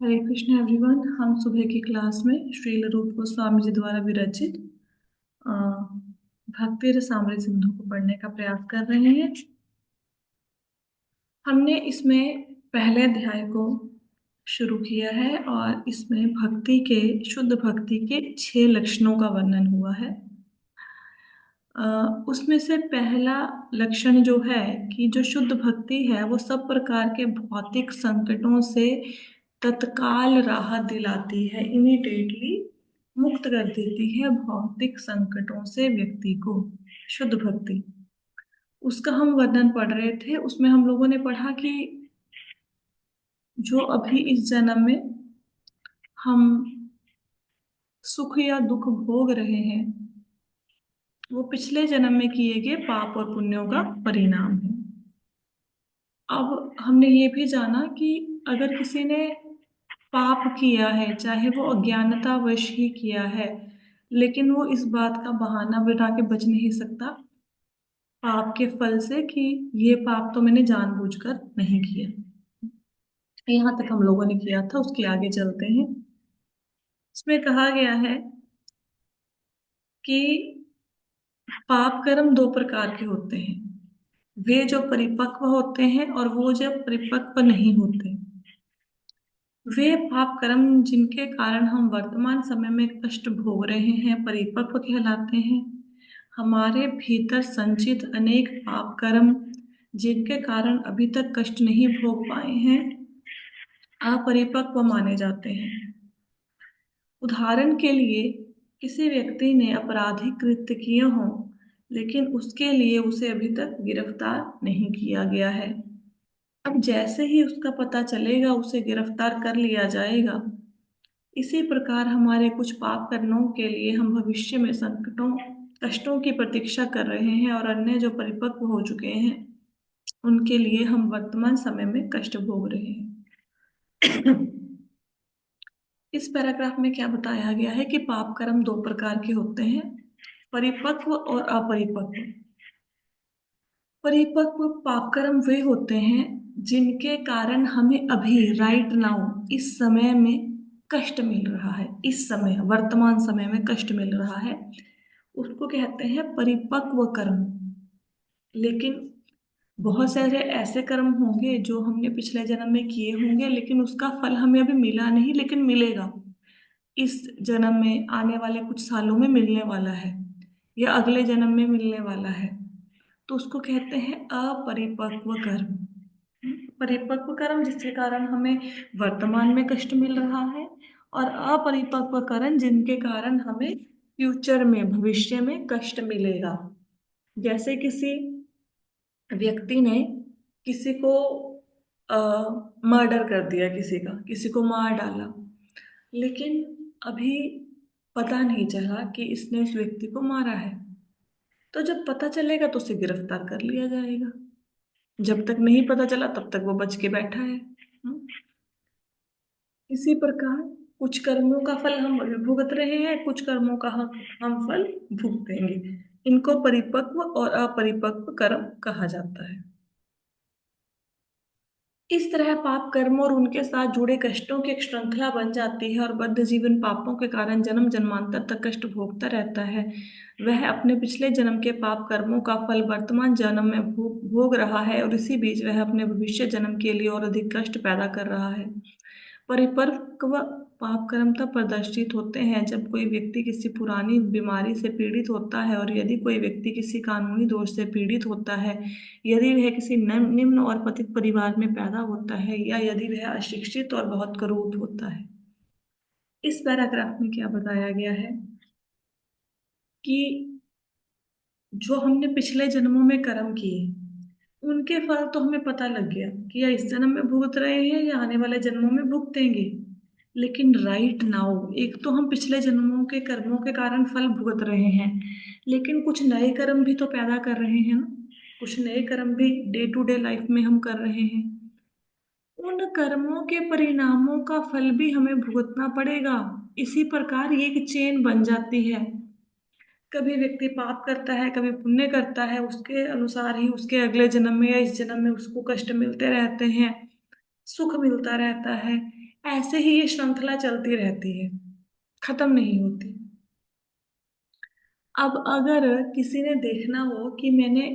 हरे Krishna everyone. हम सुबह की क्लास में श्रील रूप गोस्वामी जी द्वारा विरचित अ, भक्ति रसामृत सिंधु को पढ़ने का प्रयास कर रहे हैं। हमने इसमें पहले अध्याय को शुरू किया है और इसमें भक्ति के शुद्ध भक्ति के 6 लक्षणों का वर्णन हुआ है। उसमें से पहला लक्षण जो है कि जो शुद्ध भक्ति है वो सब प्रकार के भौतिक संकटों से तत्काल राहत दिलाती है, इमीडिएटली मुक्त कर देती है भौतिक संकटों से व्यक्ति को। शुद्ध भक्ति, उसका हम वर्णन पढ़ रहे थे। उसमें हम लोगों ने पढ़ा कि जो अभी इस जन्म में हम सुख या दुख भोग रहे हैं वो पिछले जन्म में किए गए पाप और पुण्यों का परिणाम है। अब हमने ये भी जाना कि अगर किसी ने पाप किया है, चाहे वो अज्ञानतावश ही किया है, लेकिन वो इस बात का बहाना बना के बच नहीं सकता पाप के फल से कि ये पाप तो मैंने जानबूझकर नहीं किया। यहाँ तक हम लोगों ने किया था, उसके आगे चलते हैं। इसमें कहा गया है कि पाप कर्म 2 प्रकार के होते हैं, वे जो परिपक्व होते हैं और वो जब परिपक्व नहीं होते। वे पाप कर्म जिनके कारण हम वर्तमान समय में कष्ट भोग रहे हैं परिपक्व कहलाते हैं। हमारे भीतर संचित अनेक पाप कर्म जिनके कारण अभी तक कष्ट नहीं भोग पाए हैं अपरिपक्व माने जाते हैं। उदाहरण के लिए, किसी व्यक्ति ने आपराधिक कृत्य किए हों लेकिन उसके लिए उसे अभी तक गिरफ्तार नहीं किया गया है। अब जैसे ही उसका पता चलेगा उसे गिरफ्तार कर लिया जाएगा। इसी प्रकार हमारे कुछ पाप कर्मों के लिए हम भविष्य में संकटों कष्टों की प्रतीक्षा कर रहे हैं और अन्य जो परिपक्व हो चुके हैं उनके लिए हम वर्तमान समय में कष्ट भोग रहे हैं। इस पैराग्राफ में क्या बताया गया है कि पाप कर्म 2 प्रकार के होते हैं, परिपक्व और अपरिपक्व। परिपक्व पाप कर्म वे होते हैं जिनके कारण हमें अभी राइट नाउ इस समय में कष्ट मिल रहा है, इस समय वर्तमान समय में कष्ट मिल रहा है, उसको कहते हैं परिपक्व कर्म। लेकिन बहुत सारे ऐसे कर्म होंगे जो हमने पिछले जन्म में किए होंगे लेकिन उसका फल हमें अभी मिला नहीं, लेकिन मिलेगा इस जन्म में, आने वाले कुछ सालों में मिलने वाला है या अगले जन्म में मिलने वाला है। तो उसको कहते हैं अपरिपक्व कर्म। परिपक्व कर्म जिसके कारण हमें वर्तमान में कष्ट मिल रहा है, और अपरिपक्व कर्म जिनके कारण हमें फ्यूचर में, भविष्य में कष्ट मिलेगा। जैसे किसी व्यक्ति ने किसी को मर्डर कर दिया, किसी को मार डाला, लेकिन अभी पता नहीं चला कि इसने उस व्यक्ति को मारा है। तो जब पता चलेगा तो उसे गिरफ्तार कर लिया जाएगा। जब तक नहीं पता चला तब तक वो बच के बैठा है। हम्म? इसी प्रकार कुछ कर्मों का फल हम अभी भुगत रहे हैं, कुछ कर्मों का हम फल भुगतेंगे। इनको परिपक्व और अपरिपक्व कर्म कहा जाता है। इस तरह पाप कर्म और उनके साथ जुड़े कष्टों की एक श्रृंखला बन जाती है और बद्ध जीवन पापों के कारण जन्म जन्मांतर तक कष्ट भोगता रहता है। वह अपने पिछले जन्म के पाप कर्मों का फल वर्तमान जन्म में भोग रहा है और इसी बीच वह अपने भविष्य जन्म के लिए और अधिक कष्ट पैदा कर रहा है। परिपक्व पाप कर्म तब प्रदर्शित होते हैं जब कोई व्यक्ति किसी पुरानी बीमारी से पीड़ित होता है, और यदि कोई व्यक्ति किसी कानूनी दोष से पीड़ित होता है, यदि वह किसी निम्न और पतित परिवार में पैदा होता है, या यदि वह अशिक्षित और बहुत करूप होता है। इस पैराग्राफ में क्या बताया गया है कि जो हमने पिछले जन्मों में कर्म किए उनके फल तो हमें पता लग गया कि या इस जन्म में भुगत रहे हैं या आने वाले जन्मों में भुगतेंगे। लेकिन राइट नाउ एक तो हम पिछले जन्मों के कर्मों के कारण फल भुगत रहे हैं, लेकिन कुछ नए कर्म भी तो पैदा कर रहे हैं ना, कुछ नए कर्म भी डे टू डे लाइफ में हम कर रहे हैं। उन कर्मों के परिणामों का फल भी हमें भुगतना पड़ेगा। इसी प्रकार ये एक चेन बन जाती है। कभी व्यक्ति पाप करता है, कभी पुण्य करता है, उसके अनुसार ही उसके अगले जन्म में या इस जन्म में उसको कष्ट मिलते रहते हैं, सुख मिलता रहता है। ऐसे ही ये श्रृंखला चलती रहती है, खत्म नहीं होती। अब अगर किसी ने देखना हो कि मैंने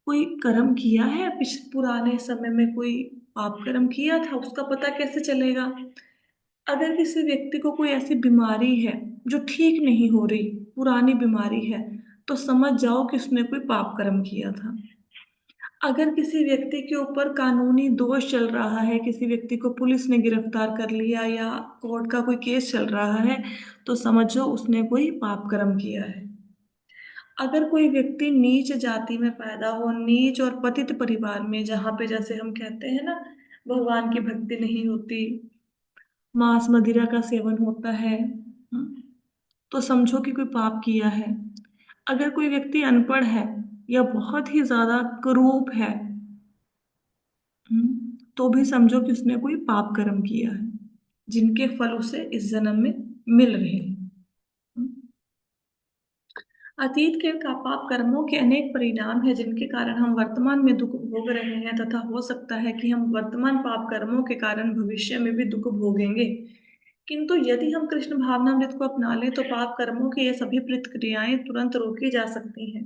कोई कर्म किया है, पुराने समय में कोई पाप कर्म किया था, उसका पता कैसे चलेगा? अगर किसी व्यक्ति को कोई ऐसी बीमारी है जो ठीक नहीं हो रही, पुरानी बीमारी है, तो समझ जाओ कि उसने कोई पाप कर्म किया था। अगर किसी व्यक्ति के ऊपर कानूनी दोष चल रहा है, किसी व्यक्ति को पुलिस ने गिरफ्तार कर लिया या कोर्ट का कोई केस चल रहा है, तो समझो उसने कोई पाप कर्म किया है। अगर कोई व्यक्ति नीच जाति में पैदा हो, नीच और पतित परिवार में, जहाँ पे जैसे हम कहते हैं ना, भगवान की भक्ति नहीं होती, मांस मदिरा का सेवन होता है, तो समझो कि कोई पाप किया है। अगर कोई व्यक्ति अनपढ़ है या बहुत ही ज्यादा कुरूप है, तो भी समझो कि उसने कोई पाप कर्म किया है, जिनके फल उसे इस जन्म में मिल रहे हैं। अतीत के का पाप कर्मों के अनेक परिणाम हैं, जिनके कारण हम वर्तमान में दुख भोग रहे हैं, तथा हो सकता है कि हम वर्तमान पाप कर्मों के कारण भविष्य में भी दुख भोगेंगे। किंतु यदि हम कृष्ण भावनामृत को अपना लें, तो पाप कर्मों की ये सभी प्रतिक्रियाएं तुरंत रोकी जा सकती हैं।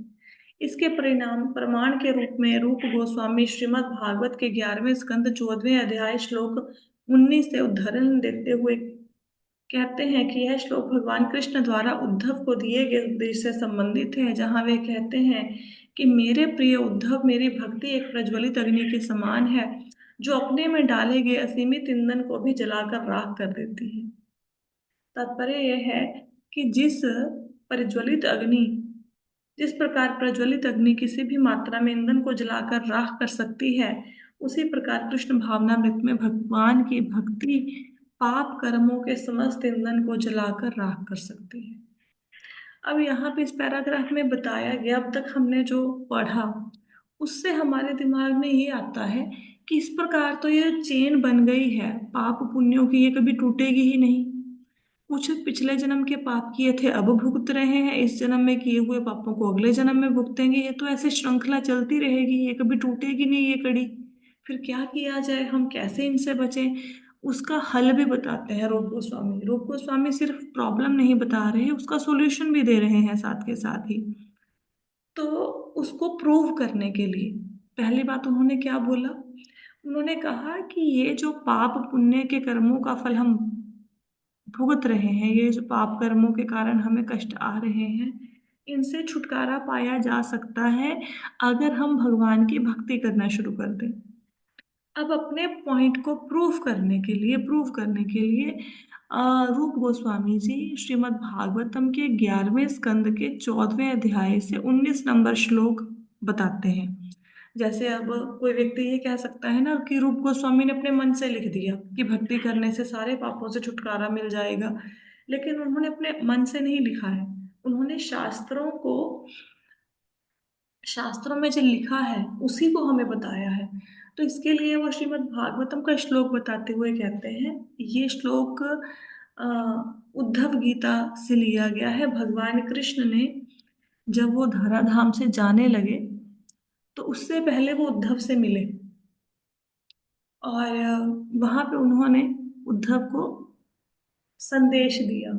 इसके परिणाम प्रमाण के रूप में रूप गोस्वामी श्रीमद् भागवत के 11वें स्कंद 14वें अध्याय श्लोक 19 से उद्धरण देते हुए कहते हैं कि यह श्लोक भगवान कृष्ण द्वारा उद्धव को दिए गए उपदेश से संबंधित है, जहां वे कहते हैं कि मेरे प्रिय उद्धव, मेरी भक्ति एक प्रज्वलित अग्नि के समान है, जो अपने में डाले गए असीमित ईंधन को भी जलाकर राख कर देती है। तात्पर्य यह है कि प्रज्वलित अग्नि जिस प्रकार प्रज्वलित अग्नि किसी भी मात्रा में ईंधन को जलाकर राख कर सकती है, उसी प्रकार कृष्ण भावनामृत में भगवान की भक्ति पाप कर्मों के समस्त ईंधन को जलाकर राख कर सकती है। अब यहाँ पे इस पैराग्राफ में बताया गया, अब तक हमने जो पढ़ा, उससे हमारे दिमाग में ये आता है कि इस प्रकार तो ये चेन बन गई है पाप पुण्यों की, ये कभी टूटेगी ही नहीं। कुछ पिछले जन्म के पाप किए थे, अब भुगत रहे हैं, इस जन्म में किए हुए पापों को अगले जन्म में भुगतेंगे। ये तो ऐसे श्रृंखला चलती रहेगी, ये कभी टूटेगी नहीं ये कड़ी। फिर क्या किया जाए, हम कैसे इनसे बचें? उसका हल भी बताते हैं रूप गोस्वामी। रूप गोस्वामी सिर्फ प्रॉब्लम नहीं बता रहे हैं, उसका सॉल्यूशन भी दे रहे हैं साथ के साथ ही। तो उसको प्रूव करने के लिए पहली बात उन्होंने क्या बोला? उन्होंने कहा कि ये जो पाप पुण्य के कर्मों का फल हम भुगत रहे हैं, ये जो पाप कर्मों के कारण हमें कष्ट आ रहे हैं, इनसे छुटकारा पाया जा सकता है अगर हम भगवान की भक्ति करना शुरू कर दें। अब अपने पॉइंट को प्रूव करने के लिए रूप गोस्वामी जी श्रीमद् भागवतम के 11वें स्कंद के 14वें अध्याय से 19 नंबर श्लोक बताते हैं। जैसे अब कोई व्यक्ति ये कह सकता है ना कि रूप गोस्वामी ने अपने मन से लिख दिया कि भक्ति करने से सारे पापों से छुटकारा मिल जाएगा, लेकिन उन्होंने अपने मन से नहीं लिखा है, उन्होंने शास्त्रों में जो लिखा है उसी को हमें बताया है। तो इसके लिए वो श्रीमद् भागवतम का श्लोक बताते हुए कहते हैं, ये श्लोक अ, उद्धव गीता से लिया गया है। भगवान कृष्ण ने जब वो धराधाम से जाने लगे, तो उससे पहले वो उद्धव से मिले और वहां पे उन्होंने उद्धव को संदेश दिया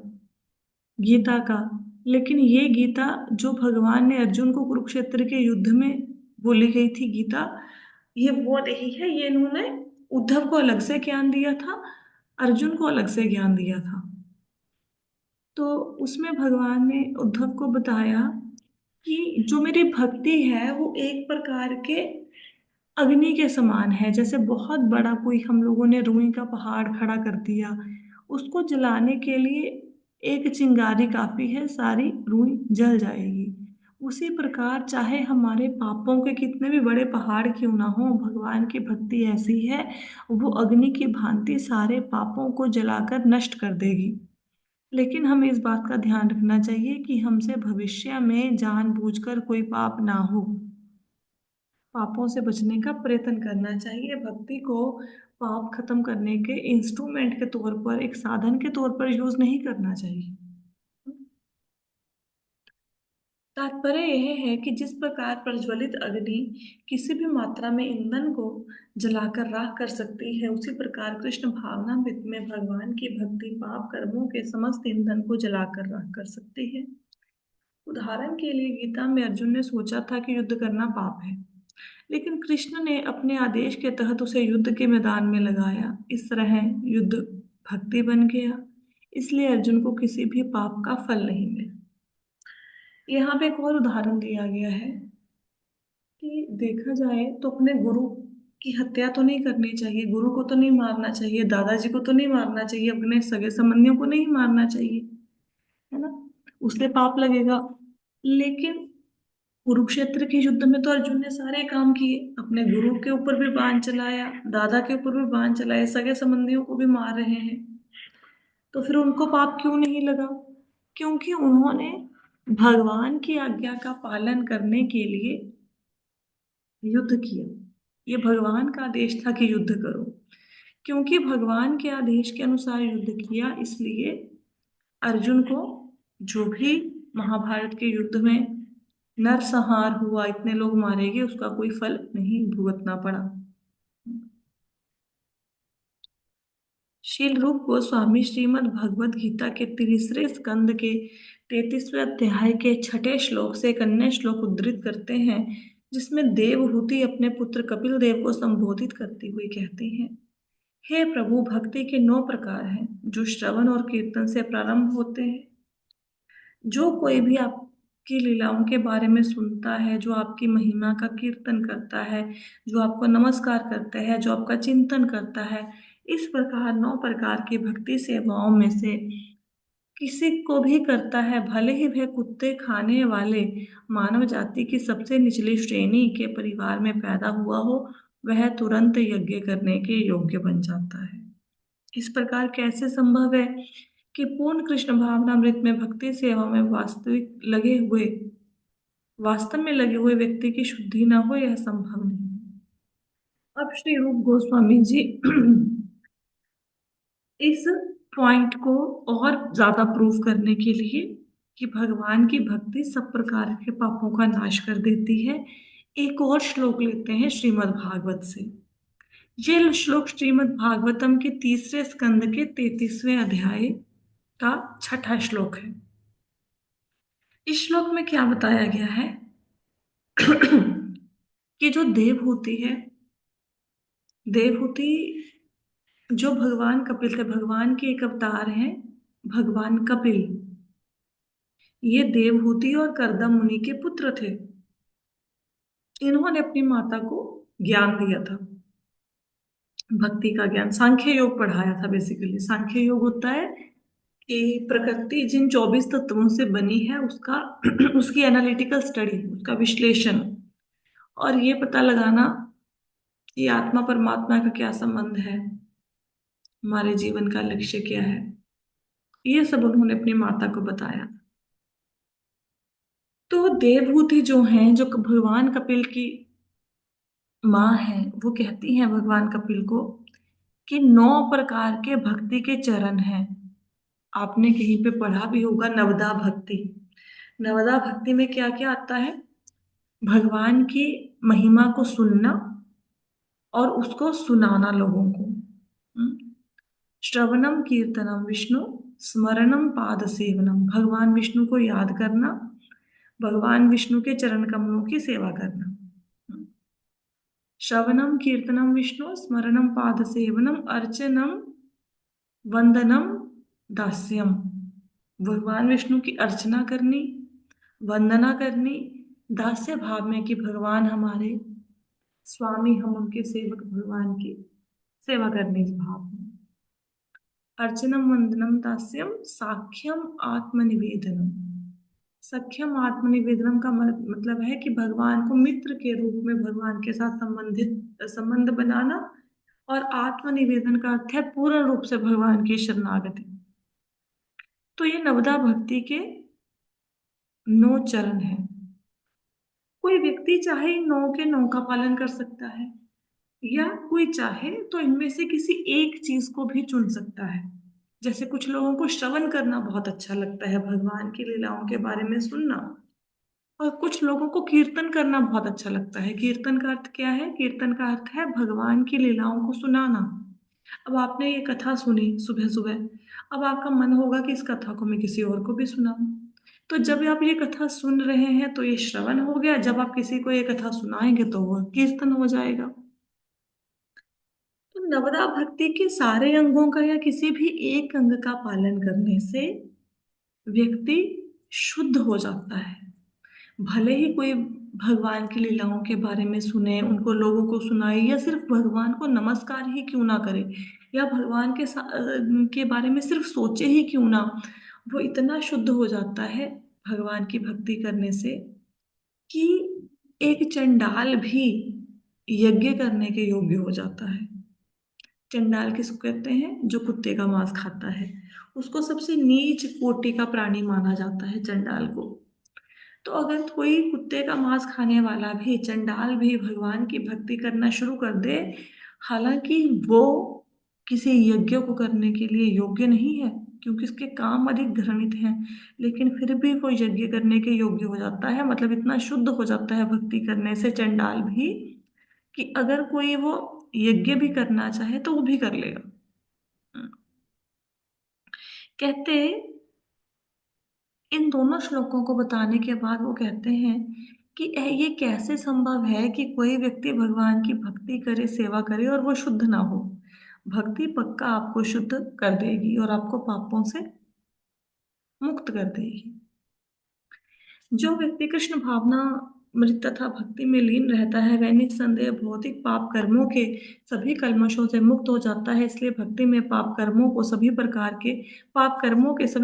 गीता का। लेकिन ये गीता जो भगवान ने अर्जुन को कुरुक्षेत्र के युद्ध में बोली गई थी गीता, ये वो नहीं है। ये इन्होंने उद्धव को अलग से ज्ञान दिया था, अर्जुन को अलग से ज्ञान दिया था। तो उसमें भगवान ने उद्धव को बताया कि जो मेरी भक्ति है वो एक प्रकार के अग्नि के समान है। जैसे बहुत बड़ा कोई हम लोगों ने रुई का पहाड़ खड़ा कर दिया, उसको जलाने के लिए एक चिंगारी काफी है, सारी रुई जल जाएगी। उसी प्रकार चाहे हमारे पापों के कितने भी बड़े पहाड़ क्यों ना हो, भगवान की भक्ति ऐसी है, वो अग्नि की भांति सारे पापों को जलाकर नष्ट कर देगी। लेकिन हमें इस बात का ध्यान रखना चाहिए कि हमसे भविष्य में जानबूझकर कोई पाप ना हो। पापों से बचने का प्रयत्न करना चाहिए। भक्ति को पाप खत्म करने के इंस्ट्रूमेंट के तौर पर, एक साधन के तौर पर यूज नहीं करना चाहिए। तात्पर्य यह है कि जिस प्रकार प्रज्वलित अग्नि किसी भी मात्रा में ईंधन को जलाकर राख कर सकती है, उसी प्रकार कृष्ण भावनामृत में भगवान की भक्ति पाप कर्मों के समस्त ईंधन को जलाकर राख कर सकती है। उदाहरण के लिए गीता में अर्जुन ने सोचा था कि युद्ध करना पाप है, लेकिन कृष्ण ने अपने आदेश के तहत उसे युद्ध के मैदान में लगाया। इस तरह युद्ध भक्ति बन गया, इसलिए अर्जुन को किसी भी पाप का फल नहीं मिला। यहाँ पे एक और उदाहरण दिया गया है कि देखा जाए तो अपने गुरु की हत्या तो नहीं करनी चाहिए, गुरु को तो नहीं मारना चाहिए, दादाजी को तो नहीं मारना चाहिए, अपने सगे संबंधियों को नहीं मारना चाहिए, है ना, उससे पाप लगेगा। लेकिन कुरुक्षेत्र के युद्ध में तो अर्जुन ने सारे काम किए, अपने गुरु के ऊपर भी बाण चलाया, दादा के ऊपर भी बाण चलाया, सगे संबंधियों को भी मार रहे हैं, तो फिर उनको पाप क्यों नहीं लगा? क्योंकि उन्होंने भगवान की आज्ञा का पालन करने के लिए युद्ध किया। ये भगवान का आदेश था कि युद्ध करो। क्योंकि भगवान के आदेश के अनुसार युद्ध किया, इसलिए अर्जुन को जो भी महाभारत के युद्ध में नरसंहार हुआ, इतने लोग मारे गए, उसका कोई फल नहीं भुगतना पड़ा। श्रील रूप गोस्वामी श्रीमद् भगवद गीता के 33वें स्कंद के 33वें अध्याय के 6ठे श्लोक से एक अन्य श्लोक उद्धृत करते हैं, जिसमें देवहूति अपने पुत्र कपिल देव को संबोधित करती हुई कहती हैं, हे प्रभु, भक्ति के 9 प्रकार हैं जो श्रवण और कीर्तन से प्रारंभ होते हैं। जो कोई भी आपकी लीलाओं के बारे में सुनता है, जो आपकी महिमा का कीर्तन करता है, जो आपको नमस्कार करता है, जो आपका चिंतन करता है, इस प्रकार 9 प्रकार की भक्ति सेवाओं में से किसी को भी करता है, भले ही वह कुत्ते खाने वाले मानव जाति की सबसे निचली श्रेणी के परिवार में पैदा हुआ हो, वह तुरंत यज्ञ करने के योग्य बन जाता है। इस प्रकार कैसे संभव है कि पूर्ण कृष्ण भावनामृत में भक्ति सेवा में वास्तव में लगे हुए व्यक्ति की शुद्धि न हो? यह संभव नहीं। अब श्री रूप गोस्वामी जी इस पॉइंट को और ज्यादा प्रूव करने के लिए कि भगवान की भक्ति सब प्रकार के पापों का नाश कर देती है, एक और श्लोक लेते हैं श्रीमद् भागवत से। ये श्लोक श्रीमद् भागवतम के 3रे स्कंद के 33वें अध्याय का 6ठा श्लोक है। इस श्लोक में क्या बताया गया है कि जो देवहूति है, देवहूति जो भगवान कपिल थे, भगवान के एक अवतार हैं भगवान कपिल, ये देवहूति और करदम मुनि के पुत्र थे। इन्होंने अपनी माता को ज्ञान दिया था, भक्ति का ज्ञान, सांख्य योग पढ़ाया था। बेसिकली सांख्य योग होता है कि प्रकृति जिन 24 तत्वों से बनी है उसका उसकी एनालिटिकल स्टडी, उसका विश्लेषण, और ये पता लगाना कि आत्मा परमात्मा का क्या संबंध है, हमारे जीवन का लक्ष्य क्या है, ये सब उन्होंने अपनी माता को बताया। तो देवहूति जो हैं, जो भगवान कपिल की माँ है, वो कहती हैं भगवान कपिल को कि 9 प्रकार के भक्ति के चरण हैं। आपने कहीं पे पढ़ा भी होगा नवदा भक्ति। नवदा भक्ति में क्या क्या आता है? भगवान की महिमा को सुनना और उसको सुनाना लोगों को। श्रवणम कीर्तनम विष्णु स्मरणम पाद सेवनम, भगवान विष्णु को याद करना, भगवान विष्णु के चरण कमलों की सेवा करना। श्रवणम कीर्तनम विष्णु स्मरणम पाद सेवनम अर्चनम वंदनम दास्यम, भगवान विष्णु की अर्चना करनी, वंदना करनी, दास्य भाव में कि भगवान हमारे स्वामी, हम उनके सेवक, भगवान की सेवा करने इस भाव में। अर्चनम वंदनम दास्यम साख्यम आत्मनिवेदनम, सख्यम आत्मनिवेदनम का मतलब है कि भगवान को मित्र के रूप में भगवान के साथ संबंध बनाना, और आत्मनिवेदन का अर्थ है पूर्ण रूप से भगवान की शरणागति। तो ये नवदा भक्ति के 9 चरण हैं। कोई व्यक्ति चाहे इन 9 के 9 का पालन कर सकता है, या कोई चाहे तो इनमें से किसी एक चीज को भी चुन सकता है। जैसे कुछ लोगों को श्रवण करना बहुत अच्छा लगता है, भगवान की लीलाओं के बारे में सुनना, और कुछ लोगों को कीर्तन करना बहुत अच्छा लगता है। कीर्तन का अर्थ क्या है? कीर्तन का अर्थ है भगवान की लीलाओं को सुनाना। अब आपने ये कथा सुनी सुबह सुबह, अब आपका मन होगा कि इस कथा को मैं किसी और को भी सुनाऊं। तो जब आप ये कथा सुन रहे हैं तो ये श्रवण हो गया, जब आप किसी को ये कथा सुनाएंगे तो वह कीर्तन हो जाएगा। तो नवदा भक्ति के सारे अंगों का या किसी भी एक अंग का पालन करने से व्यक्ति शुद्ध हो जाता है। भले ही कोई भगवान की लीलाओं के बारे में सुने, उनको लोगों को सुनाए, या सिर्फ भगवान को नमस्कार ही क्यों ना करे, या भगवान के बारे में सिर्फ सोचे ही क्यों ना, वो इतना शुद्ध हो जाता है भगवान की भक्ति करने से कि एक चंडाल भी यज्ञ करने के योग्य हो जाता है। चंडाल किसको कहते हैं? जो कुत्ते का मांस खाता है, उसको सबसे नीच कोटि का प्राणी माना जाता है चंडाल को। तो अगर कोई कुत्ते का मांस खाने वाला भी, चंडाल भी भगवान की भक्ति करना शुरू कर दे, हालांकि वो किसी यज्ञ को करने के लिए योग्य नहीं है क्योंकि उसके काम अधिक घृणित हैं, लेकिन फिर भी वो यज्ञ करने के योग्य हो जाता है। मतलब इतना शुद्ध हो जाता है भक्ति करने से चंडाल भी कि अगर कोई वो यज्ञ भी करना चाहे तो वो भी कर लेगा। कहते, इन दोनों श्लोकों को बताने के बाद वो कहते हैं कि ये कैसे संभव है कि कोई व्यक्ति भगवान की भक्ति करे, सेवा करे और वो शुद्ध ना हो। भक्ति पक्का आपको शुद्ध कर देगी और आपको पापों से मुक्त कर देगी। जो व्यक्ति कृष्ण भावना मृत तथा भक्ति में लीन रहता है वह निस्संदेह भौतिक पाप कर्मों के सभी कल्मशों से मुक्त हो जाता है। इसलिए भक्ति में पाप कर्मों के सभी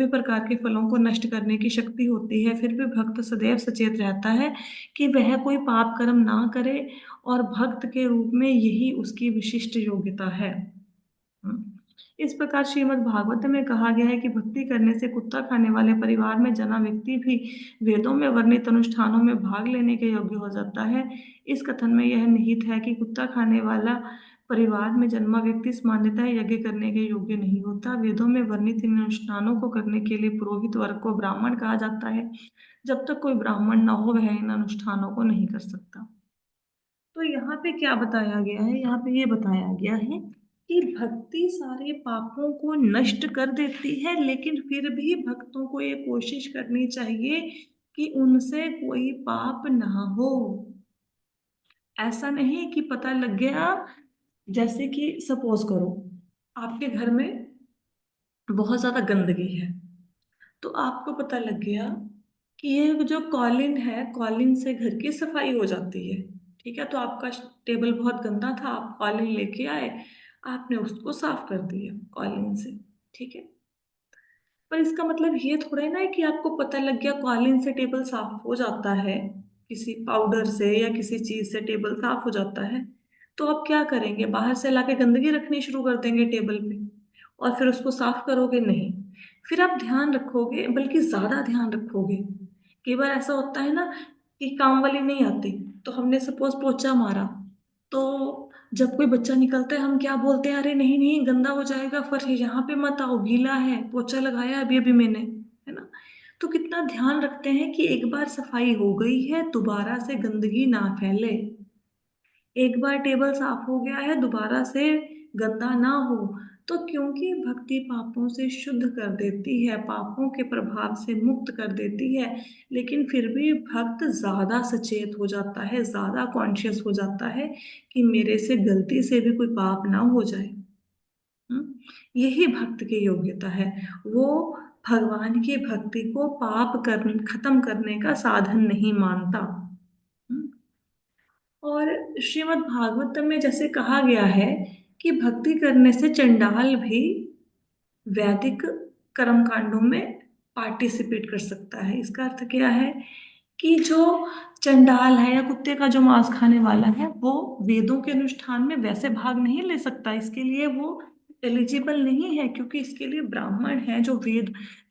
प्रकार के फलों को नष्ट करने की शक्ति होती है। फिर भी भक्त सदैव सचेत रहता है कि वह कोई पाप कर्म ना करे और भक्त के रूप में यही उसकी विशिष्ट योग्यता है। इस प्रकार श्रीमद् भागवत में कहा गया है कि भक्ति करने से कुत्ता खाने वाले परिवार में जना व्यक्ति भी वेदों में वर्णित अनुष्ठानों में भाग लेने के योग्य हो जाता है। इस कथन में यह निहित है कि कुत्ता खाने वाला परिवार में जन्मा व्यक्ति सामान्यतः यज्ञ करने के योग्य नहीं होता। वेदों में वर्णित इन अनुष्ठानों को करने के लिए पुरोहित वर्ग को ब्राह्मण कहा जाता है। जब तक कोई ब्राह्मण न हो वह इन अनुष्ठानों को नहीं कर सकता। तो यहाँ पे क्या बताया गया है? यहाँ पे ये बताया गया है कि भक्ति सारे पापों को नष्ट कर देती है, लेकिन फिर भी भक्तों को ये कोशिश करनी चाहिए कि उनसे कोई पाप ना हो। ऐसा नहीं कि पता लग गया, जैसे कि सपोज करो आपके घर में बहुत ज्यादा गंदगी है, तो आपको पता लग गया कि ये जो कॉलिन है, कॉलिन से घर की सफाई हो जाती है। ठीक है, तो आपका टेबल बहुत गंदा था, आप कॉलिन लेके आए, आपने उसको साफ कर दिया कॉलिन से। ठीक है, पर इसका मतलब ये थोड़ा है ना कि आपको पता लग गया कॉलिन से टेबल साफ हो जाता है, किसी पाउडर से या किसी चीज से टेबल साफ हो जाता है, तो आप क्या करेंगे? बाहर से लाके गंदगी रखनी शुरू कर देंगे टेबल पे और फिर उसको साफ करोगे नहीं। फिर आप ध्यान रखोगे, बल्कि ज्यादा ध्यान रखोगे। कई बार ऐसा होता है ना कि काम वाली नहीं आती, तो हमने सपोज पोछा मारा, तो जब कोई बच्चा निकलता है हम क्या बोलते हैं? अरे नहीं नहीं, गंदा हो जाएगा फर्श, यहाँ पे मत आओ, गीला है, पोछा लगाया अभी अभी मैंने, है ना। तो कितना ध्यान रखते हैं कि एक बार सफाई हो गई है दोबारा से गंदगी ना फैले। एक बार टेबल साफ हो गया है दोबारा से गंदा ना हो। तो क्योंकि भक्ति पापों से शुद्ध कर देती है, पापों के प्रभाव से मुक्त कर देती है, लेकिन फिर भी भक्त ज्यादा सचेत हो जाता है, ज्यादा कॉन्शियस हो जाता है कि मेरे से गलती से भी कोई पाप ना हो जाए। यही भक्त की योग्यता है। वो भगवान की भक्ति को खत्म करने का साधन नहीं मानता। हम्म। और श्रीमद् भागवतम में जैसे कहा गया है कि भक्ति करने से चंडाल भी वैदिक कर्म कांडों में पार्टिसिपेट कर सकता है। इसका अर्थ क्या है कि जो चंडाल है या कुत्ते का जो मांस खाने वाला है वो वेदों के अनुष्ठान में वैसे भाग नहीं ले सकता। इसके लिए वो एलिजिबल नहीं है, क्योंकि इसके लिए ब्राह्मण है जो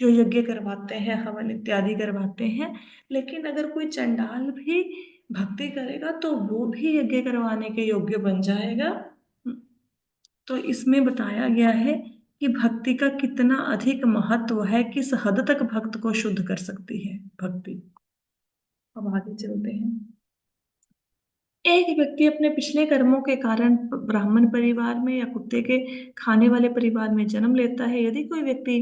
यज्ञ करवाते हैं, हवन इत्यादि करवाते हैं। लेकिन अगर कोई चंडाल भी भक्ति करेगा तो वो भी यज्ञ करवाने के योग्य बन जाएगा। तो इसमें बताया गया है कि भक्ति का कितना अधिक महत्व है, किस हद तक भक्त को शुद्ध कर सकती है भक्ति। अब आगे चलते हैं। एक व्यक्ति अपने पिछले कर्मों के कारण ब्राह्मण परिवार में या कुत्ते के खाने वाले परिवार में जन्म लेता है। यदि कोई व्यक्ति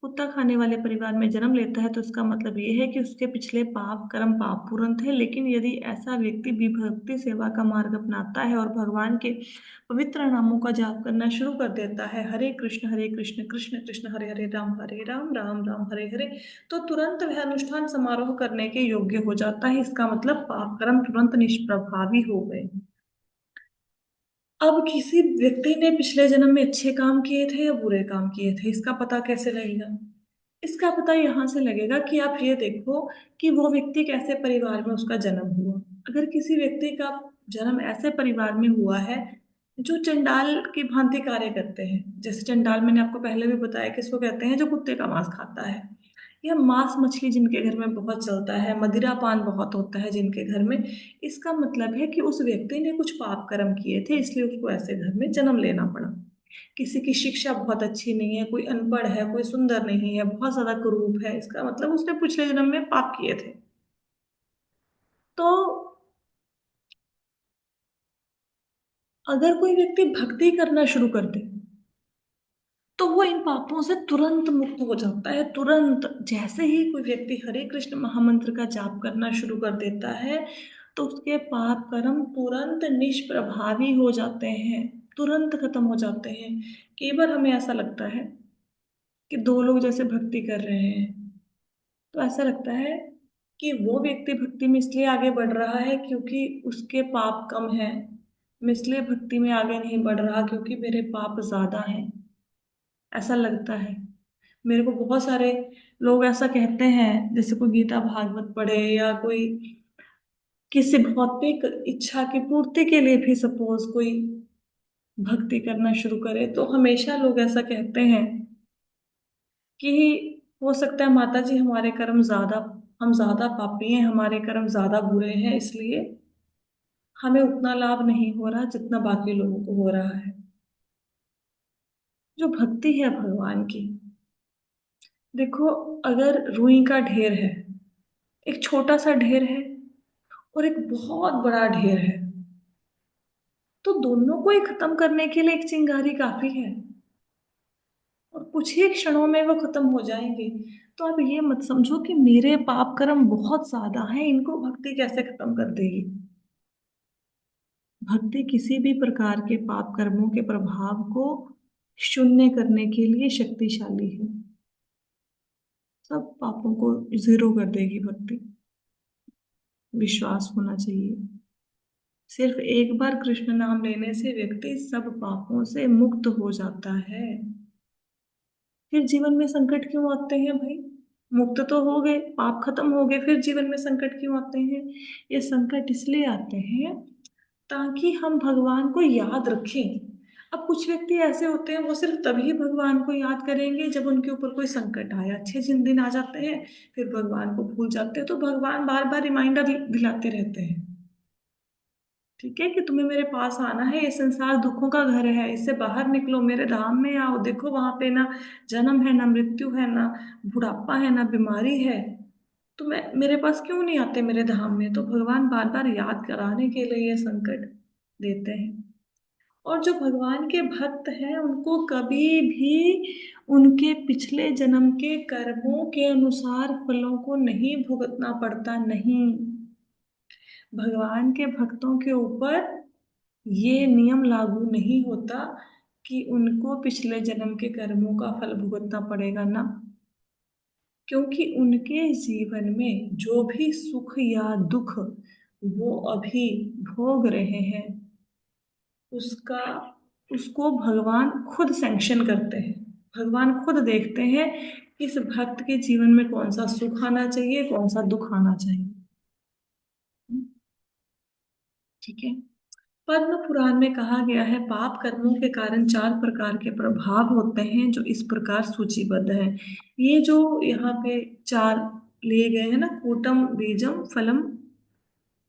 कुत्ता खाने वाले परिवार में जन्म लेता है तो इसका मतलब ये है कि उसके पिछले पाप कर्म पाप पूर्ण थे। लेकिन यदि ऐसा व्यक्ति भी भक्ति सेवा का मार्ग अपनाता है और भगवान के पवित्र नामों का जाप करना शुरू कर देता है, हरे कृष्ण कृष्ण कृष्ण हरे राम राम राम हरे हरे, तो तुरंत वह अनुष्ठान समारोह करने के योग्य हो जाता है। इसका मतलब पाप कर्म तुरंत निष्प्रभावी हो गए। अब किसी व्यक्ति ने पिछले जन्म में अच्छे काम किए थे या बुरे काम किए थे, इसका पता कैसे लगेगा? इसका पता यहां से लगेगा कि आप ये देखो कि वो व्यक्ति कैसे परिवार में उसका जन्म हुआ। अगर किसी व्यक्ति का जन्म ऐसे परिवार में हुआ है जो चंडाल की भांति कार्य करते हैं, जैसे चंडाल मैंने आपको पहले भी बताया कि इसको कहते हैं जो कुत्ते का मांस खाता है, या मांस मछली जिनके घर में बहुत चलता है, मदिरा पान बहुत होता है जिनके घर में, इसका मतलब है कि उस व्यक्ति ने कुछ पाप कर्म किए थे, इसलिए उसको ऐसे घर में जन्म लेना पड़ा। किसी की शिक्षा बहुत अच्छी नहीं है, कोई अनपढ़ है, कोई सुंदर नहीं है, बहुत ज्यादा कुरूप है, इसका मतलब उसने पिछले जन्म में पाप किए थे। तो अगर कोई व्यक्ति भक्ति करना शुरू कर दे तो वो इन पापों से तुरंत मुक्त हो जाता है। तुरंत जैसे ही कोई व्यक्ति हरे कृष्ण महामंत्र का जाप करना शुरू कर देता है तो उसके पाप कर्म तुरंत निष्प्रभावी हो जाते हैं, तुरंत खत्म हो जाते हैं। कई बार हमें ऐसा लगता है कि दो लोग जैसे भक्ति कर रहे हैं तो ऐसा लगता है कि वो व्यक्ति भक्ति में इसलिए आगे बढ़ रहा है क्योंकि उसके पाप कम हैं, मैं इसलिए भक्ति में आगे नहीं बढ़ रहा क्योंकि मेरे पाप ज्यादा हैं, ऐसा लगता है। मेरे को बहुत सारे लोग ऐसा कहते हैं, जैसे कोई गीता भागवत पढ़े या कोई किसी भौतिक इच्छा की पूर्ति के लिए भी सपोज कोई भक्ति करना शुरू करे तो हमेशा लोग ऐसा कहते हैं कि हो सकता है माता जी हमारे कर्म ज्यादा, हम ज्यादा पापी हैं, हमारे कर्म ज्यादा बुरे हैं, इसलिए हमें उतना लाभ नहीं हो रहा जितना बाकी लोगों को हो रहा है। जो भक्ति है भगवान की, देखो, अगर रुई का ढेर है, एक छोटा सा ढेर है और एक बहुत बड़ा ढेर है, तो दोनों को ही खत्म करने के लिए एक चिंगारी काफी है और कुछ ही क्षणों में वो खत्म हो जाएंगे। तो आप ये मत समझो कि मेरे पाप कर्म बहुत ज्यादा हैं, इनको भक्ति कैसे खत्म कर देगी। भक्ति किसी भी प्रकार के पाप कर्मों के प्रभाव को शून्य करने के लिए शक्तिशाली है। सब पापों को जीरो कर देगी भक्ति, विश्वास होना चाहिए। सिर्फ एक बार कृष्ण नाम लेने से व्यक्ति सब पापों से मुक्त हो जाता है। फिर जीवन में संकट क्यों आते हैं भाई? मुक्त तो हो गए, पाप खत्म हो गए, फिर जीवन में संकट क्यों आते हैं? ये संकट इसलिए आते हैं ताकि हम भगवान को याद रखें। अब कुछ व्यक्ति ऐसे होते हैं वो सिर्फ तभी भगवान को याद करेंगे जब उनके ऊपर कोई संकट आया, अच्छे जिन दिन आ जाते हैं फिर भगवान को भूल जाते हैं, तो भगवान बार बार रिमाइंडर दिलाते रहते हैं, ठीक है, कि तुम्हें मेरे पास आना है, ये संसार दुखों का घर है, इससे बाहर निकलो, मेरे धाम में आओ, देखो वहां पे ना जन्म है ना मृत्यु है ना बुढ़ापा है ना बीमारी है, तो मैं मेरे पास क्यों नहीं आते मेरे धाम में? तो भगवान बार बार याद कराने के लिए ये संकट देते हैं। और जो भगवान के भक्त हैं उनको कभी भी उनके पिछले जन्म के कर्मों के अनुसार फलों को नहीं भुगतना पड़ता, नहीं। भगवान के भक्तों के ऊपर ये नियम लागू नहीं होता कि उनको पिछले जन्म के कर्मों का फल भुगतना पड़ेगा ना, क्योंकि उनके जीवन में जो भी सुख या दुख वो अभी भोग रहे हैं उसका उसको भगवान खुद सैंक्शन करते हैं। भगवान खुद देखते हैं कि इस भक्त के जीवन में कौन सा सुख आना चाहिए, कौन सा दुख आना चाहिए, ठीक है। पद्म पुराण में कहा गया है पाप कर्मों के कारण चार प्रकार के प्रभाव होते हैं जो इस प्रकार सूचीबद्ध है। ये जो यहाँ पे चार लिए गए हैं ना, कूटम बीजम फलम,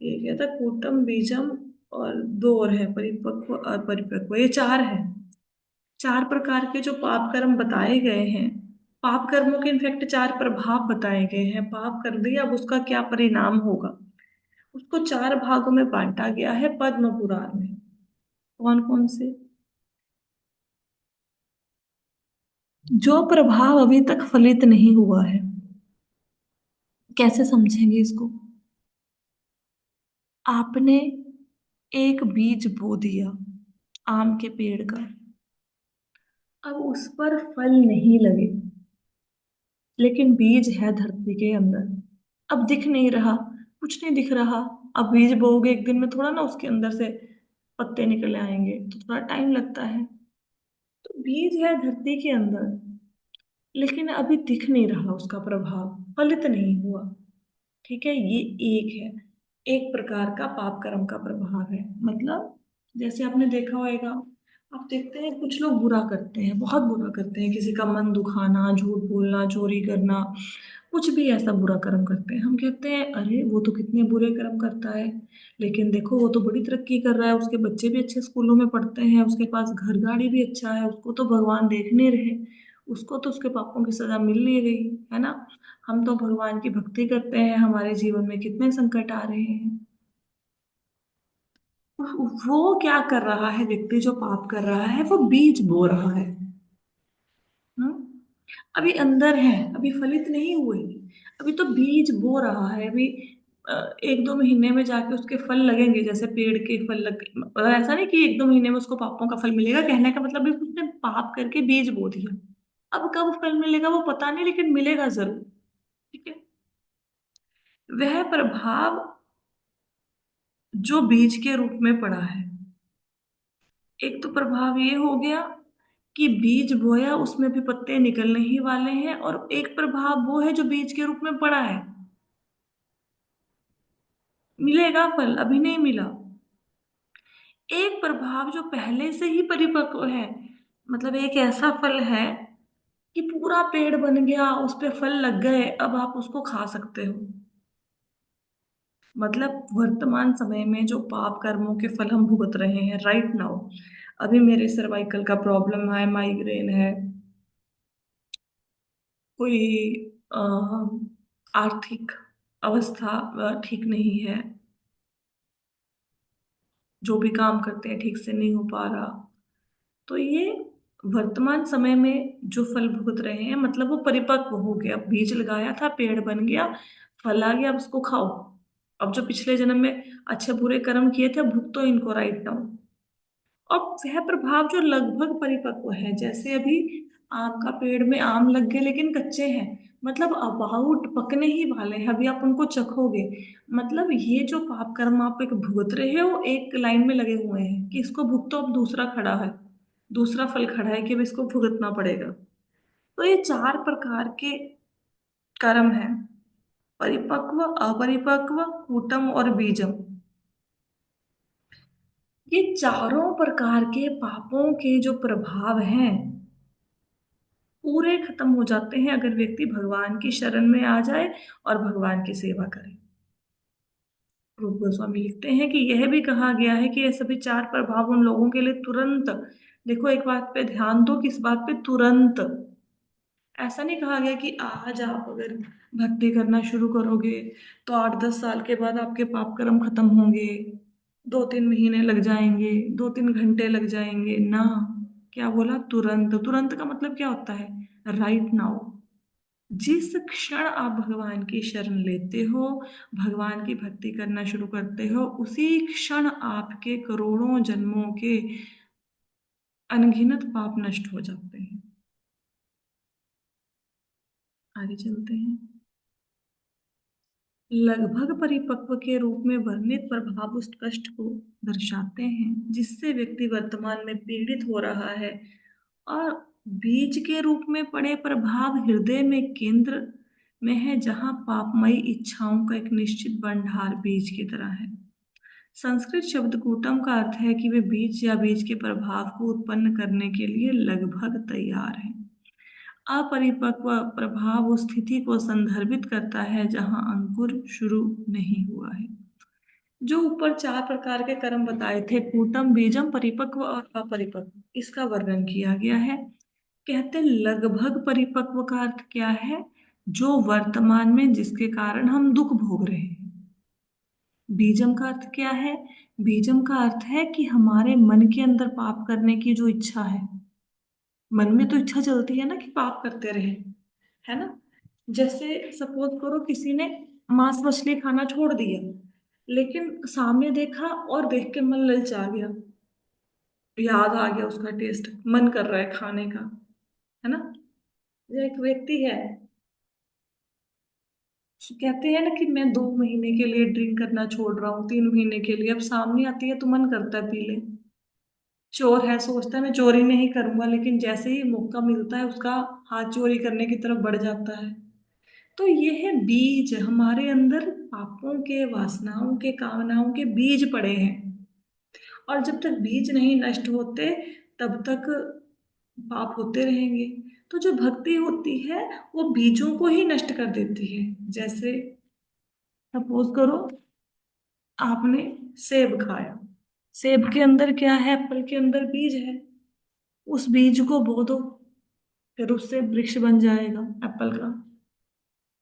ये क्या था, कूटम बीजम और दो और है परिपक्व अपरिपक्व, ये चार है। चार प्रकार के जो पाप कर्म बताए गए हैं पाप कर्मों के इनफेक्ट चार प्रभाव बताए गए हैं। पाप कर दिया, अब उसका क्या परिणाम होगा, उसको चार भागों में बांटा गया है पद्म पुराण में। कौन कौन से? जो प्रभाव अभी तक फलित नहीं हुआ है। कैसे समझेंगे इसको? आपने एक बीज बो दिया आम के पेड़ का, अब उस पर फल नहीं लगे, लेकिन बीज है धरती के अंदर, अब दिख नहीं रहा, कुछ नहीं दिख रहा। अब बीज बोओगे, एक दिन में थोड़ा ना उसके अंदर से पत्ते निकल आएंगे, तो थोड़ा टाइम लगता है। तो बीज है धरती के अंदर, लेकिन अभी दिख नहीं रहा उसका प्रभाव, फलित नहीं हुआ। ठीक है, ये एक है, एक प्रकार का पाप कर्म का प्रभाव है। मतलब जैसे आपने देखा होगा, आप देखते हैं कुछ लोग बुरा करते हैं, बहुत बुरा करते हैं, किसी का मन दुखाना, झूठ बोलना, चोरी करना, कुछ भी ऐसा बुरा कर्म करते हैं। हम कहते हैं अरे वो तो कितने बुरे कर्म करता है, लेकिन देखो वो तो बड़ी तरक्की कर रहा है, उसके बच्चे भी अच्छे स्कूलों में पढ़ते हैं, उसके पास घर गाड़ी भी अच्छा है, उसको तो भगवान देख नहीं रहे, उसको तो उसके पापों की सजा मिल नहीं रही है ना। हम तो भगवान की भक्ति करते हैं, हमारे जीवन में कितने संकट आ रहे हैं। वो क्या कर रहा है व्यक्ति जो पाप कर रहा है, वो बीज बो रहा है। हम्म? अभी अंदर है, अभी फलित नहीं हुए, अभी तो बीज बो रहा है। अभी एक दो महीने में जाके उसके फल लगेंगे, जैसे पेड़ के फल लग, मतलब ऐसा नहीं कि एक दो महीने में उसको पापों का फल मिलेगा, कहने का मतलब है कि उसने पाप करके बीज बो दिया। अब कब फल मिलेगा वो पता नहीं, लेकिन मिलेगा जरूर। ठीक है, वह प्रभाव जो बीज के रूप में पड़ा है, एक तो प्रभाव ये हो गया कि बीज बोया, उसमें भी पत्ते निकलने ही वाले हैं, और एक प्रभाव वो है जो बीज के रूप में पड़ा है, मिलेगा फल, अभी नहीं मिला। एक प्रभाव जो पहले से ही परिपक्व है, मतलब एक ऐसा फल है कि पूरा पेड़ बन गया, उस पे फल लग गए, अब आप उसको खा सकते हो। मतलब वर्तमान समय में जो पाप कर्मों के फल हम भुगत रहे हैं राइट नाउ, अभी मेरे सर्वाइकल का प्रॉब्लम है, माइग्रेन है, कोई अ, आर्थिक अवस्था ठीक नहीं है, जो भी काम करते हैं ठीक से नहीं हो पा रहा, तो ये वर्तमान समय में जो फल भुगत रहे हैं, मतलब वो परिपक्व हो गया, बीज लगाया था, पेड़ बन गया, फल आ गया, अब उसको खाओ। अब जो पिछले जन्म में अच्छे बुरे कर्म किए थे, भुगतो इनको राइट नाउ। और वह प्रभाव जो लगभग परिपक्व है, जैसे अभी आम का पेड़ में आम लग गए लेकिन कच्चे हैं, मतलब अबाउट पकने ही वाले हैं, अभी आप उनको चखोगे। मतलब ये जो पाप कर्म आप एक भुगत रहे हो, वो एक लाइन में लगे हुए हैं कि इसको भुगतो, अब दूसरा खड़ा है, दूसरा फल खड़ा है कि अब इसको भुगतना पड़ेगा। तो ये चार प्रकार के कर्म हैं, परिपक्व, अपरिपक्व, कूटम और बीजम। ये चारों प्रकार के पापों के जो प्रभाव हैं, पूरे खत्म हो जाते हैं अगर व्यक्ति भगवान की शरण में आ जाए और भगवान की सेवा करे। रूप गोस्वामी लिखते हैं कि यह भी कहा गया है कि ये सभी चार प्रभाव उन लोगों के लिए तुरंत, देखो एक बात पे ध्यान दो, किस बात पे? तुरंत। ऐसा नहीं कहा गया कि आज आप अगर भक्ति करना शुरू करोगे तो 8-10 साल के बाद आपके पाप कर्म खत्म होंगे, 2-3 महीने लग जाएंगे, 2-3 घंटे लग जाएंगे ना। क्या बोला? तुरंत। तुरंत का मतलब क्या होता है? Right now. जिस क्षण आप भगवान की शरण लेते हो, भगवान की भक्ति करना शुरू करते हो, उसी क्षण आपके करोड़ों जन्मों के अनगिनत पाप नष्ट हो जाते हैं। आगे चलते हैं। लगभग परिपक्व के रूप में वर्णित प्रभाव उस कष्ट को दर्शाते हैं जिससे व्यक्ति वर्तमान में पीड़ित हो रहा है, और बीज के रूप में पड़े प्रभाव हृदय में केंद्र में है, जहां पापमयी इच्छाओं का एक निश्चित भंडार बीज की तरह है। संस्कृत शब्द कूटम का अर्थ है कि वे बीज या बीज के प्रभाव को उत्पन्न करने के लिए लगभग तैयार हैं। अपरिपक्व प्रभाव उस स्थिति को संदर्भित करता है जहां अंकुर शुरू नहीं हुआ है। जो ऊपर चार प्रकार के कर्म बताए थे, कूटम, बीजम, परिपक्व और अपरिपक्व, इसका वर्णन किया गया है। कहते हैं लगभग परिपक्व का अर्थ क्या है? जो वर्तमान में जिसके कारण हम दुख भोग रहे हैं। बीजम का अर्थ क्या है? बीजम का अर्थ है कि हमारे मन के अंदर पाप करने की जो इच्छा है। मन में तो इच्छा चलती है ना कि पाप करते रहे, है ना। जैसे सपोज करो किसी ने मांस मछली खाना छोड़ दिया, लेकिन सामने देखा और देख के मन ललचा गया, याद आ गया उसका टेस्ट, मन कर रहा है खाने का, है ना। ये एक व्यक्ति है, कहते हैं ना कि मैं 2 महीने के लिए ड्रिंक करना छोड़ रहा हूँ, 3 महीने के लिए, अब सामने आती है तो मन करता है पी ले। चोर है, सोचता है मैं चोरी नहीं करूंगा, लेकिन जैसे ही मौका मिलता है उसका हाथ चोरी करने की तरफ बढ़ जाता है। तो ये है बीज, हमारे अंदर पापों के, वासनाओं के, कामनाओं के बीज पड़े हैं। और जब तक बीज नहीं नष्ट होते तब तक पाप होते रहेंगे। तो जो भक्ति होती है वो बीजों को ही नष्ट कर देती है। जैसे सपोज करो आपने सेब खाया, सेब के अंदर क्या है? एप्पल के अंदर बीज है। उस बीज को बो दो, फिर उससे वृक्ष बन जाएगा एप्पल का,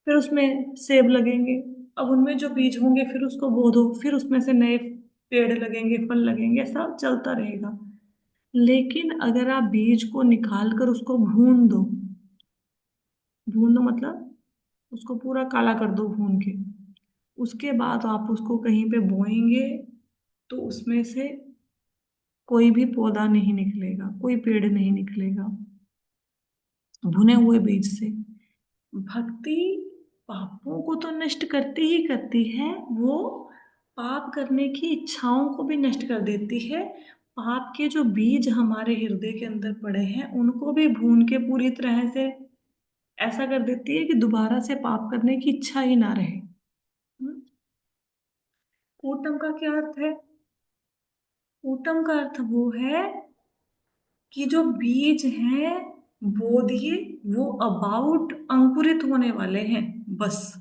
फिर उसमें सेब लगेंगे। अब उनमें जो बीज होंगे फिर उसको बो दो, फिर उसमें से नए पेड़ लगेंगे, फल लगेंगे, ऐसा चलता रहेगा। लेकिन अगर आप बीज को निकाल कर उसको भून दो, भून दो मतलब उसको पूरा काला कर दो भून के, उसके बाद आप उसको कहीं पे बोएंगे तो उसमें से कोई भी पौधा नहीं निकलेगा, कोई पेड़ नहीं निकलेगा भुने हुए बीज से। भक्ति पापों को तो नष्ट करती ही करती है, वो पाप करने की इच्छाओं को भी नष्ट कर देती है। पाप के जो बीज हमारे हृदय के अंदर पड़े हैं उनको भी भून के पूरी तरह से ऐसा कर देती है कि दोबारा से पाप करने की इच्छा ही ना रहे। ऊटम का क्या अर्थ है? ऊटम का अर्थ वो है कि जो बीज हैं बो दिए, वो अबाउट अंकुरित होने वाले हैं, बस।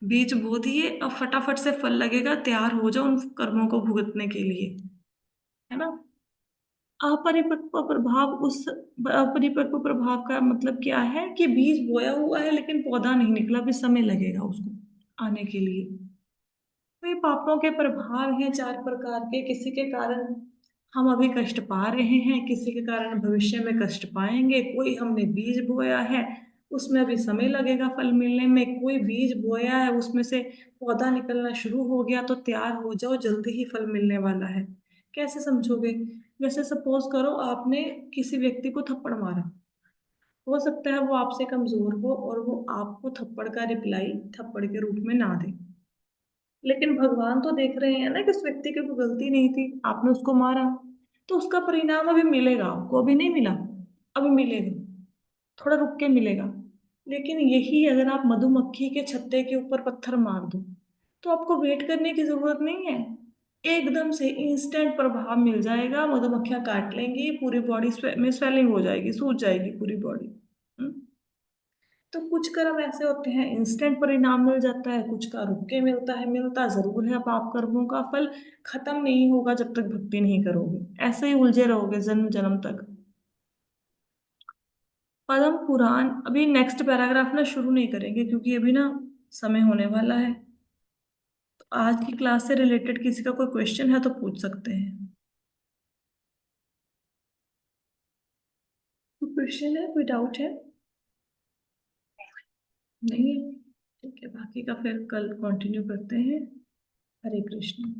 बीज बो दिए, अब फटाफट से फल लगेगा, तैयार हो जाओ उन कर्मों को भुगतने के लिए, है ना। अपरिपक्व प्रभाव, उस अपरिपक्व प्रभाव का मतलब क्या है कि बीज बोया हुआ है लेकिन पौधा नहीं निकला, भी समय लगेगा उसको आने के लिए। तो ये पापों के प्रभाव हैं 4 प्रकार के। किसी के कारण हम अभी कष्ट पा रहे हैं, किसी के कारण भविष्य में कष्ट पाएंगे। कोई हमने बीज बोया है, उसमें अभी समय लगेगा फल मिलने में। कोई बीज बोया है, उसमें से पौधा निकलना शुरू हो गया, तो तैयार हो जाओ, जल्दी ही फल मिलने वाला है। कैसे समझोगे? जैसे सपोज करो आपने किसी व्यक्ति को थप्पड़ मारा, हो सकता है वो आपसे कमजोर हो और वो आपको थप्पड़ का रिप्लाई थप्पड़ के रूप में ना दे, लेकिन भगवान तो देख रहे हैं ना कि उस व्यक्ति की कोई गलती नहीं थी, आपने उसको मारा, तो उसका परिणाम अभी मिलेगा आपको। अभी नहीं मिला, अभी मिलेगा, थोड़ा रुक के मिलेगा। लेकिन यही अगर आप मधुमक्खी के छत्ते के ऊपर पत्थर मार दो तो आपको वेट करने की जरूरत नहीं है, एकदम से इंस्टेंट प्रभाव मिल जाएगा। मधुमक्खियां काट लेंगी, पूरी बॉडी में स्वेलिंग हो जाएगी, सूज जाएगी पूरी बॉडी। तो कुछ कर्म ऐसे होते हैं इंस्टेंट परिणाम मिल जाता है, कुछ का रुक के मिलता है। मिलता जरूर है, पाप कर्मों का फल खत्म नहीं होगा जब तक भक्ति नहीं करोगे, ऐसे ही उलझे रहोगे जन्म जन्म तक। पद्म पुराण, अभी नेक्स्ट पैराग्राफ ना शुरू नहीं करेंगे क्योंकि अभी ना समय होने वाला है। तो आज की क्लास से रिलेटेड किसी का कोई क्वेश्चन है तो पूछ सकते हैं। कोई क्वेश्चन है, कोई डाउट है? नहीं है? ठीक है, बाकी का फिर कल कंटिन्यू करते हैं। हरे कृष्ण।